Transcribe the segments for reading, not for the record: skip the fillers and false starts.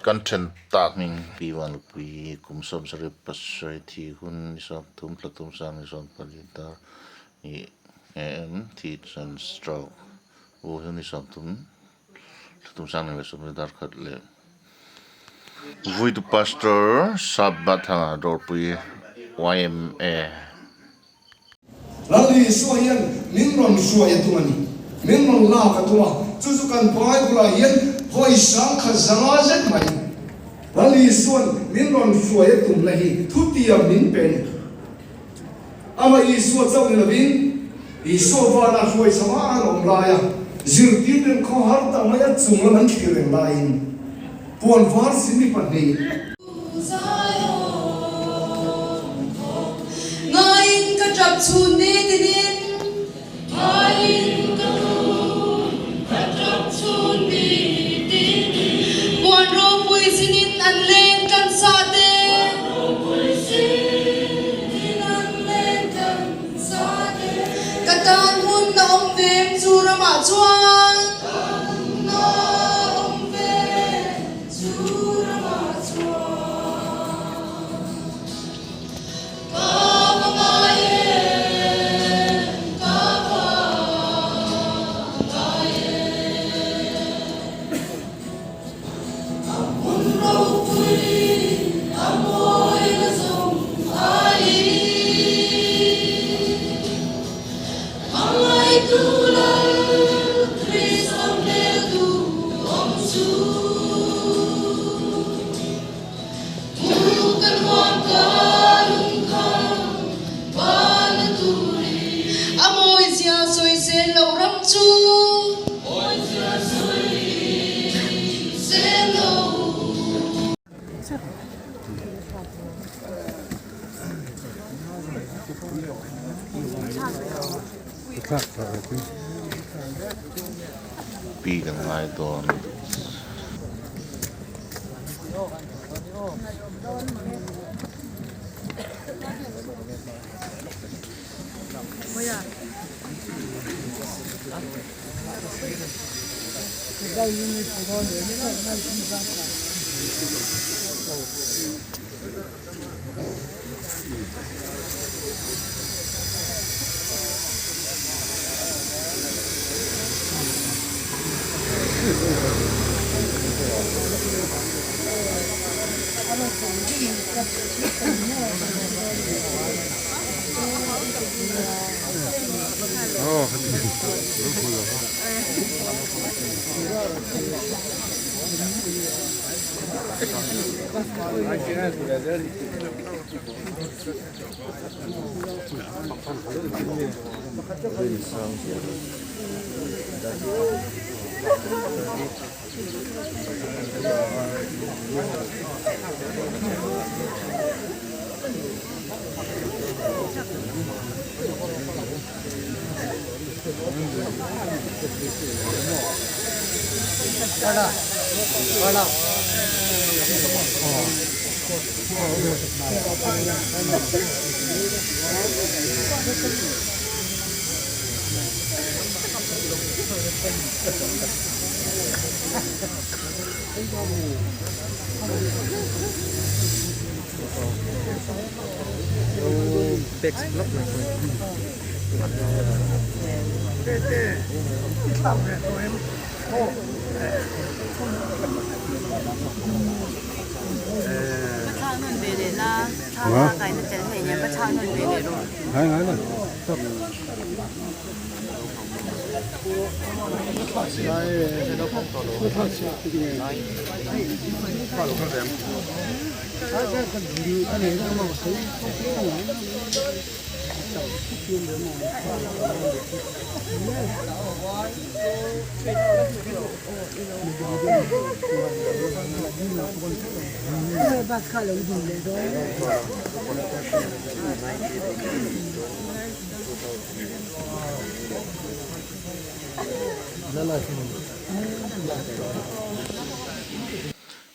content talking Pi Vanhluipuii kumsom sarip pasai thi hun isam thum platum sang isam palita ni thi san stroke wo hun isam thum sang ne isam dar khat le vui tu pastor sabbatha dorpui YMA lali sohian minron suaya tumani minron la ka tuma chuzukan bible hian hoi sang kha zanga zet mai lali suan minron suaya tum lahi thutia min pen ama isu chau ni lavin isu wala suai sama an omlaya zirti den kho har ta maya chungla man thiren lain puan var simi pani ngai ka trap chun ne tinin ngai ka trap chun ne tinin puan ro pui sinin an len kan sa te ro pui sinin an len kan sa te katan hun na om vem chura ma chuan na om vem chura ma chuan Pi kan ngai don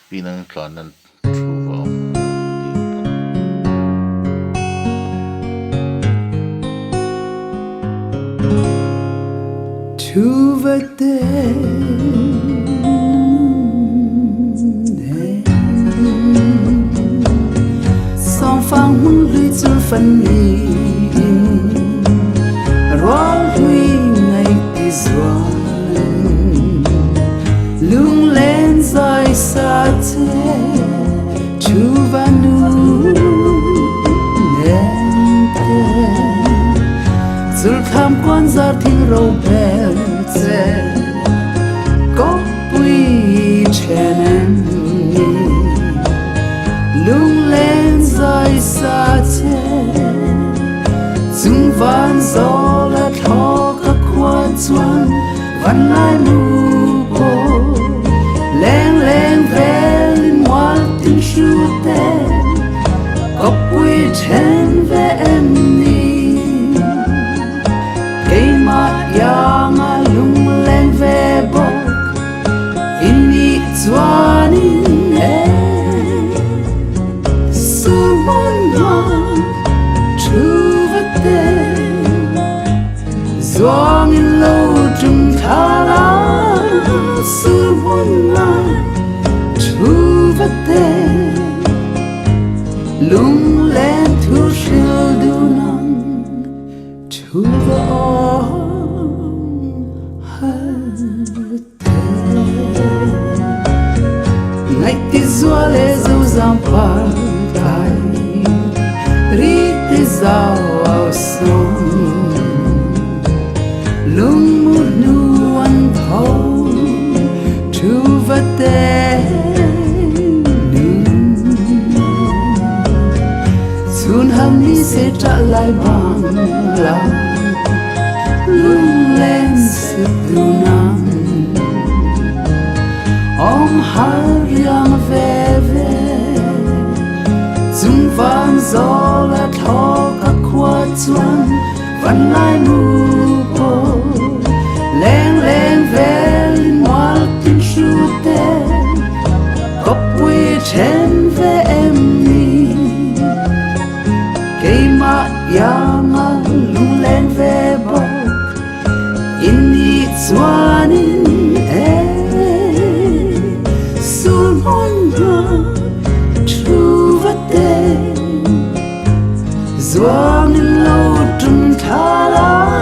pinang tlanan truwa Tuvaten phân ni rót huy ngày tí doan lung lên rơi xa thế chú Vanhluipuii Zul tham quan ra thiên râu bè dê khawpui chen lung lên rơi xa thế dung van gió là thọ các khoa chuan Vanhluipuii leng leng về linh hoa tình sưu tên khawpui chen về em ni cây mát yang a lung lên về bọc ini chuan in e sumun ngon chu vật tên doang in lâu trung thla sumun ngon chu vật tên lung lên thu siêu du nang chu vợ ngày tí doa lê dâu giang par tai ri tí dao ao sông lung mút nu ăn thâu chu vật Sun ham ni se trả lại bằng lòng lung lên sự tu nam om har yang về về dung van gió là thọ các khoa chuan Vanhluipuii leng leng về linh hoa tình sưu tên khawpui chen về em ni cây mát yang a lung lên về bọc ini chuan in e sun hon ngon chu vật tên doang in lâu trung thla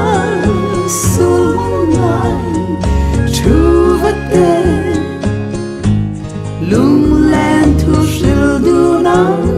sun hon ngon chu vật tên lung lên thu siêu du nang